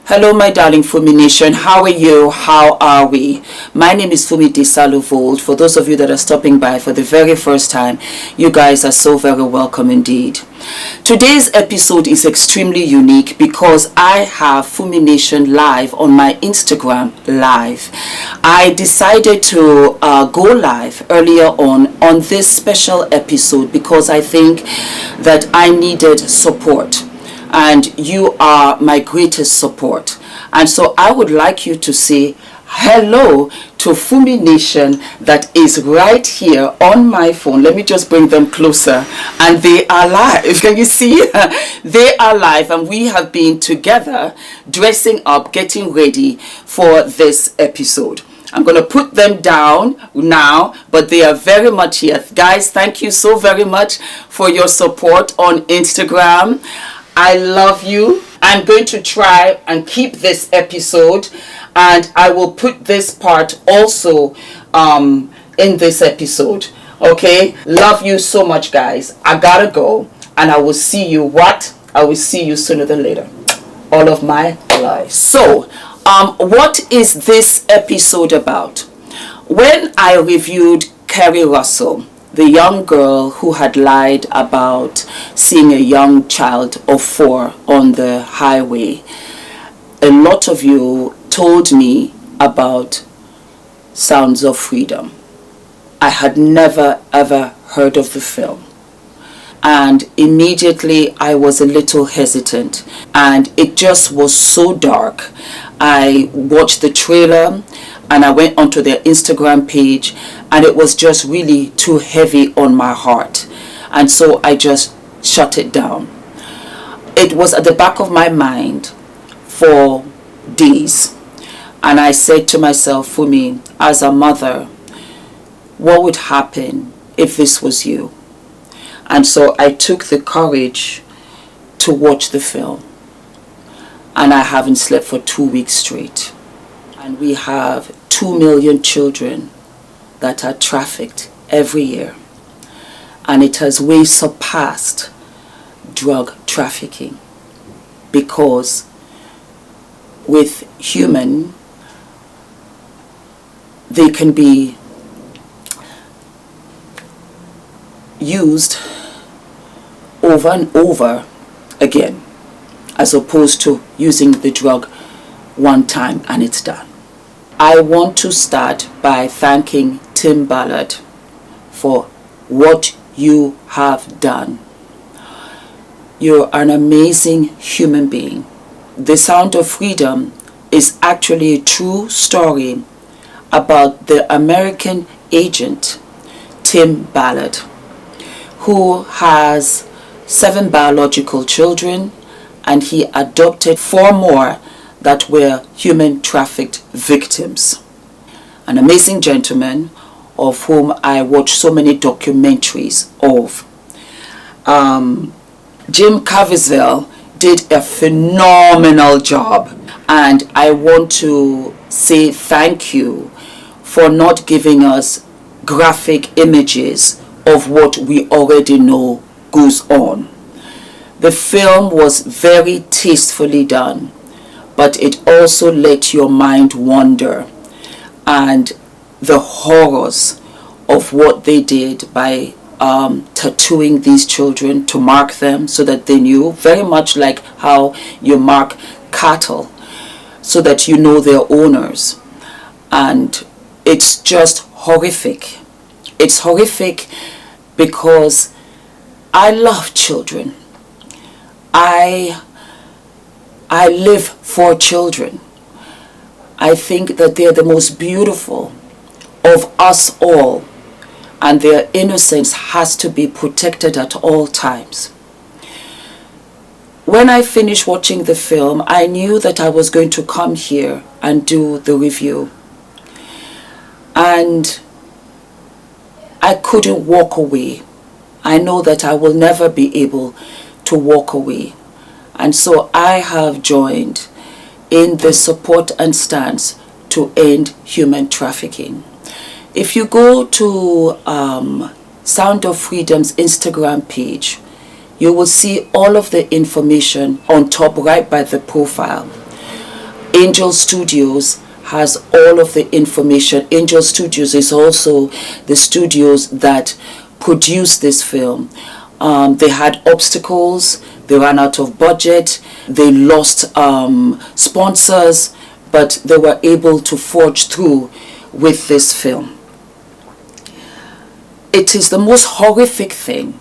Hello, my darling Fumination. How are you? How are we? My name is Fumidesaluvold. For those of you that are stopping by for the very first time, you guys are so very welcome indeed. Today's episode is extremely unique because I have Fumination live on my Instagram live. I decided to go live earlier on this special episode because I think that I needed support. And you are my greatest support. And so I would like you to say hello to Fumination that is right here on my phone. Let me just bring them closer. And they are live. Can you see? They are live, and we have been together dressing up, getting ready for this episode. I'm going to put them down now, but they are very much here. Guys, thank you so very much for your support on Instagram. I love you. I'm going to try and keep this episode, and I will put this part also in this episode. Okay, love you so much, guys. I gotta go, and I will see you I will see you sooner than later. All of my life. So what is this episode about? When I reviewed Kerry Russell, the young girl who had lied about seeing a young child of 4 on the highway, a lot of you told me about Sounds of Freedom. I had never ever heard of the film, and immediately I was a little hesitant, and it just was so dark. I watched the trailer and I went onto their Instagram page, and it was just really too heavy on my heart, and so I just shut it down. It was at the back of my mind for days, and I said to myself, Fumi, as a mother, what would happen if this was you? And so I took the courage to watch the film, and I haven't slept for 2 weeks straight. And we have 2 million children that are trafficked every year. And it has way surpassed drug trafficking, because with human, they can be used over and over again, as opposed to using the drug one time and it's done. I want to start by thanking Tim Ballard for what you have done. You're an amazing human being. The Sound of Freedom is actually a true story about the American agent Tim Ballard, who has 7 biological children, and he adopted 4 more that were human trafficked victims. An amazing gentleman of whom I watched so many documentaries of. Jim Caviezel did a phenomenal job, and I want to say thank you for not giving us graphic images of what we already know goes on. The film was very tastefully done, but it also let your mind wander, and the horrors of what they did by tattooing these children to mark them so that they knew, very much like how you mark cattle so that you know their owners. And it's just horrific. It's horrific because I love children. I live for children. I think that they're the most beautiful of us all, and their innocence has to be protected at all times. When I finished watching the film, I knew that I was going to come here and do the review. And I couldn't walk away. I know that I will never be able to walk away. And so I have joined in the support and stance to end human trafficking. If you go to Sound of Freedom's Instagram page, you will see all of the information on top right by the profile. Angel Studios has all of the information. Angel Studios is also the studios that produced this film. They had obstacles, they ran out of budget, they lost sponsors, but they were able to forge through with this film. It is the most horrific thing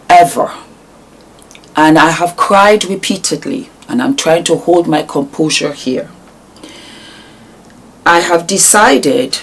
ever. And I have cried repeatedly, and I'm trying to hold my composure here. I have decided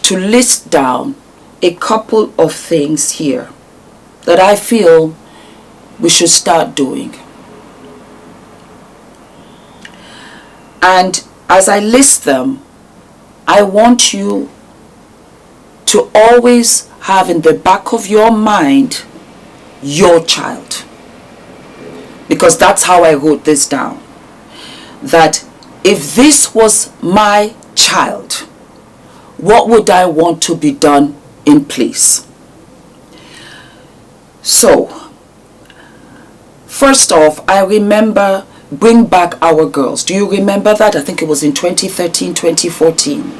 to list down a couple of things here that I feel we should start doing. And as I list them, I want you to always have in the back of your mind your child. Because that's how I wrote this down. That if this was my child, what would I want to be done in place? So, first off, I remember Bring Back Our Girls. Do you remember that? I think it was in 2013, 2014.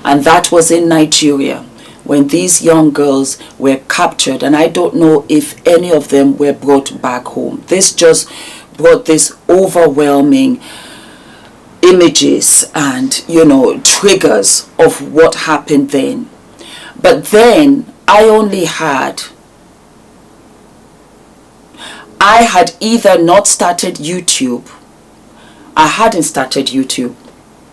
And that was in Nigeria, when these young girls were captured, and I don't know if any of them were brought back home. This just brought this overwhelming images and, you know, triggers of what happened then. But then I had either not started YouTube. I hadn't started YouTube.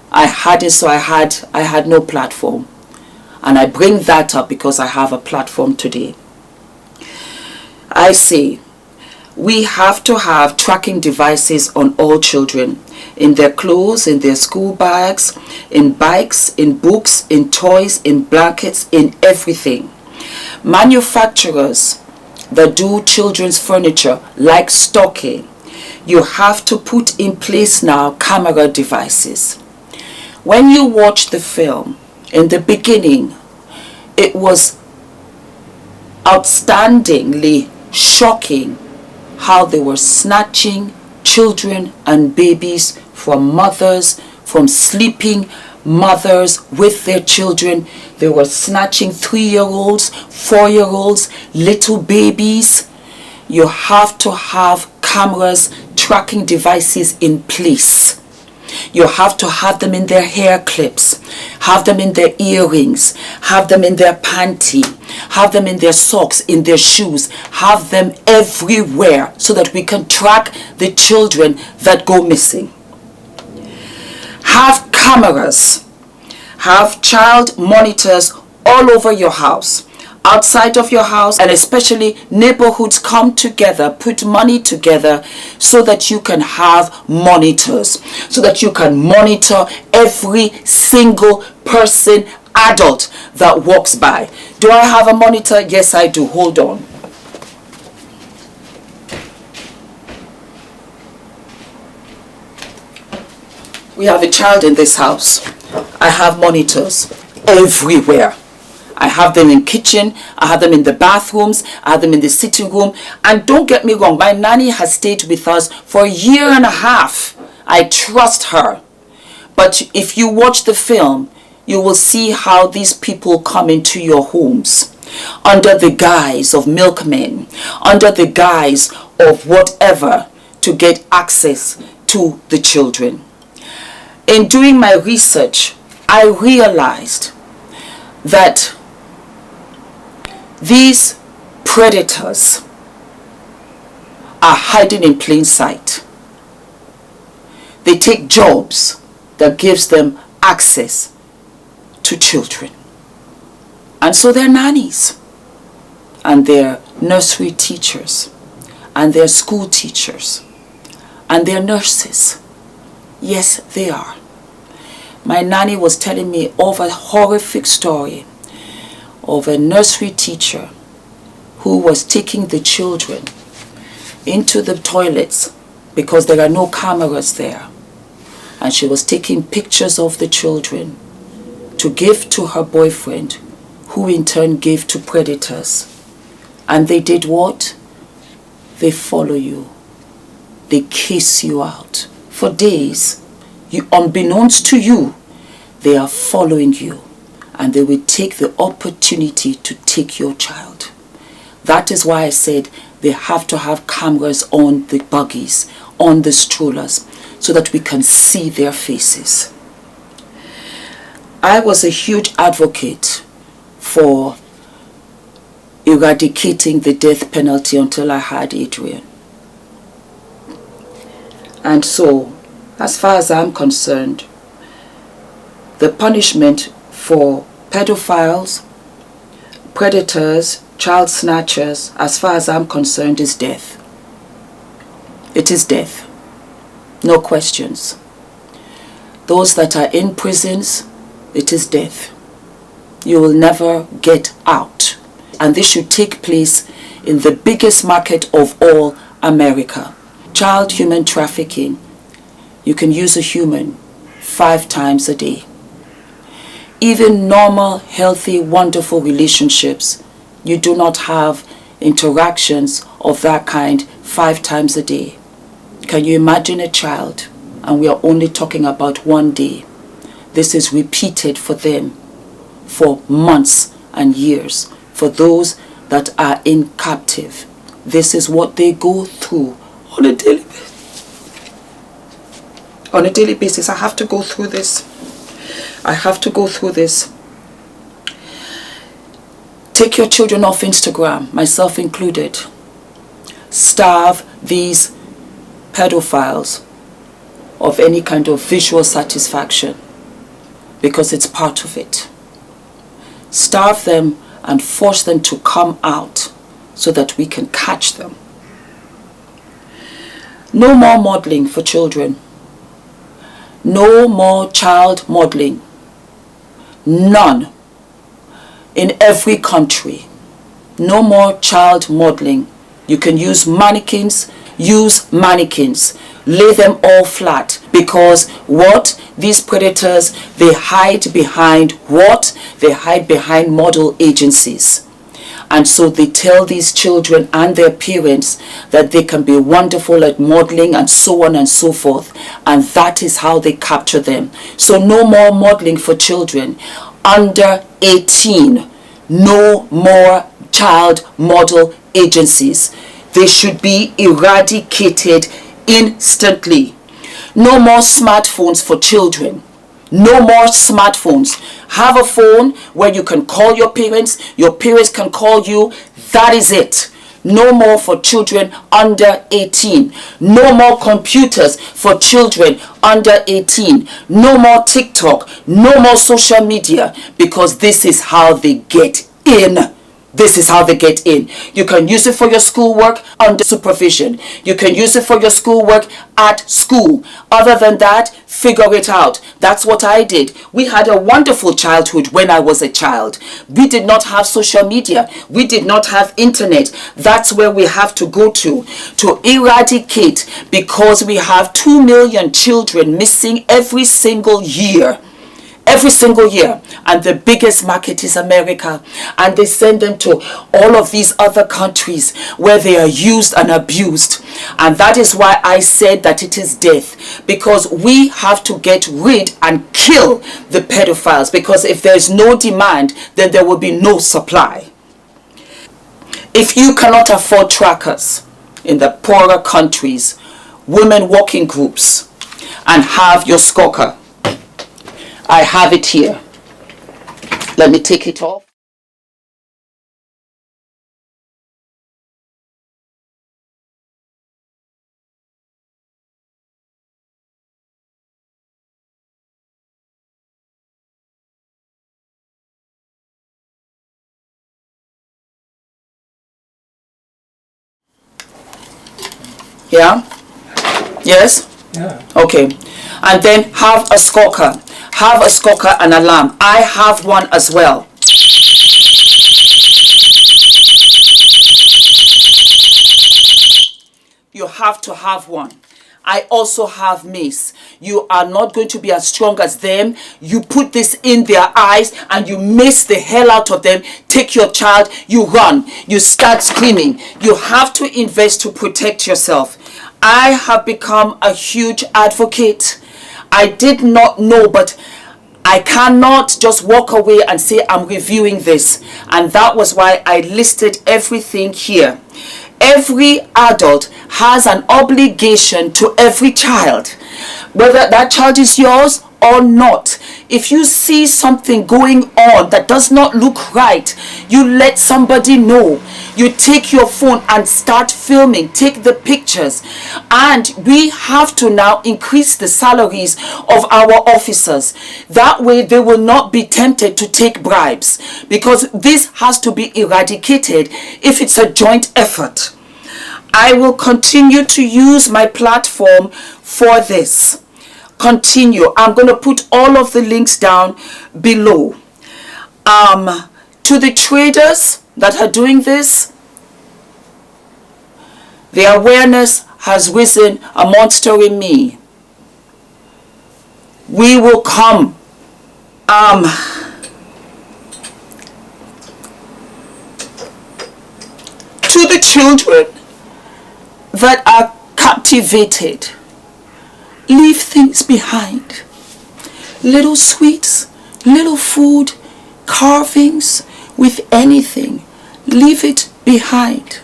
I had no platform. And I bring that up because I have a platform today. I say we have to have tracking devices on all children, in their clothes, in their school bags, in bikes, in books, in toys, in blankets, in everything. Manufacturers that do children's furniture, like stocking, you have to put in place now camera devices. When you watch the film, in the beginning, it was outstandingly shocking how they were snatching children and babies from mothers, from sleeping mothers with their children. They were snatching 3-year-olds, 4-year-olds, little babies. You have to have cameras, tracking devices in place. You have to have them in their hair clips, have them in their earrings, have them in their panty, have them in their socks, in their shoes, have them everywhere so that we can track the children that go missing. Have cameras, have child monitors all over your house, outside of your house, and especially neighborhoods come together, put money together so that you can have monitors, so that you can monitor every single person, adult that walks by. Do I have a monitor? Yes, I do. Hold on. We have a child in this house. I have monitors everywhere. I have them in kitchen, I have them in the bathrooms, I have them in the sitting room. And don't get me wrong, my nanny has stayed with us for 1.5 years. I trust her. But if you watch the film, you will see how these people come into your homes under the guise of milkmen, under the guise of whatever, to get access to the children. In doing my research, I realized that these predators are hiding in plain sight. They take jobs that gives them access to children. And so they're nannies, and they're nursery teachers, and they're school teachers, and they're nurses. Yes, they are. My nanny was telling me of a horrific story of a nursery teacher who was taking the children into the toilets because there are no cameras there. And she was taking pictures of the children to give to her boyfriend, who in turn gave to predators. And they did what? They follow you. they kiss you out. For days, unbeknownst to you, they are following you, and they will take the opportunity to take your child. That is why I said they have to have cameras on the buggies, on the strollers, so that we can see their faces. I was a huge advocate for eradicating the death penalty until I had Adrian. And so, as far as I'm concerned, the punishment for pedophiles, predators, child snatchers, as far as I'm concerned, is death. It is death. No questions. Those that are in prisons, it is death. You will never get out. And this should take place in the biggest market of all, America. Child human trafficking. You can use a human 5 times a day. Even normal, healthy, wonderful relationships, you do not have interactions of that kind 5 times a day. Can you imagine a child? And we are only talking about 1 day. This is repeated for them for months and years. For those that are in captive, this is what they go through on a daily basis. On a daily basis, I have to go through this. I have to go through this. Take your children off Instagram, myself included. Starve these pedophiles of any kind of visual satisfaction, because it's part of it. Starve them and force them to come out so that we can catch them. No more modeling for children. No more child modeling. None. In every country. No more child modeling. You can use mannequins. Use mannequins. Lay them all flat, because what? These predators, they hide behind what? They hide behind model agencies. And so they tell these children and their parents that they can be wonderful at modeling and so on and so forth. And that is how they capture them. So no more modeling for children under 18. No more child model agencies. They should be eradicated instantly. No more smartphones for children. No more smartphones. Have a phone where you can call your parents can call you. That is it. No more for children under 18. No more computers for children under 18. No more TikTok. No more social media, because this is how they get in. This is how they get in. You can use it for your schoolwork under supervision. You can use it for your schoolwork at school. Other than that, figure it out. That's what I did. We had a wonderful childhood when I was a child. We did not have social media. We did not have internet. That's where we have to go to eradicate, because we have 2 million children missing every single year. Every single year. And the biggest market is America. And they send them to all of these other countries where they are used and abused. And that is why I said that it is death. Because we have to get rid and kill the pedophiles. Because if there is no demand, then there will be no supply. If you cannot afford trackers in the poorer countries, women working groups, and have your stalker, I have it here. Let me take it off. Yeah? Yes? Yeah. Okay. And then have a stalker. Have a stalker and alarm. I have one as well. You have to have one. I also have mace. You are not going to be as strong as them. You put this in their eyes and you mace the hell out of them. Take your child, you run. You start screaming. You have to invest to protect yourself. I have become a huge advocate. I did not know, but I cannot just walk away and say I'm reviewing this. And that was why I listed everything here. Every adult has an obligation to every child, whether that child is yours or not. If you see something going on that does not look right, you let somebody know. You take your phone and start filming, take the pictures. And we have to now increase the salaries of our officers. That way they will not be tempted to take bribes, because this has to be eradicated if it's a joint effort. I will continue to use my platform for this. Continue. I'm going to put all of the links down below. To the traders that are doing this, the awareness has risen a monster in me. We will come. To the children that are captivated, leave things behind. Little sweets, little food, carvings, with anything, leave it behind.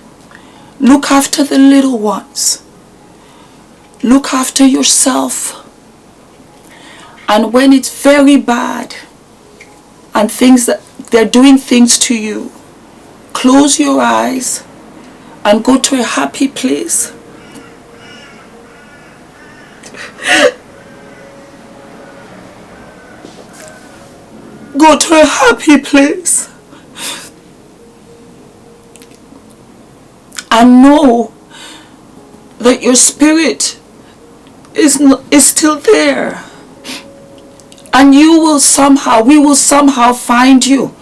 Look after the little ones. Look after yourself. And when it's very bad and things that they're doing things to you, close your eyes and go to a happy place. Go to a happy place. And know that your spirit is still there. And we will somehow find you.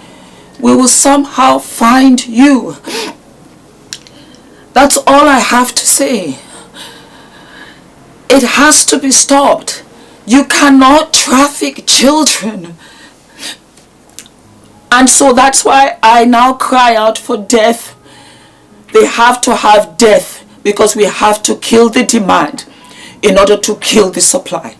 We will somehow find you. That's all I have to say. It has to be stopped. You cannot traffic children. And so that's why I now cry out for death. They have to have death, because we have to kill the demand in order to kill the supply.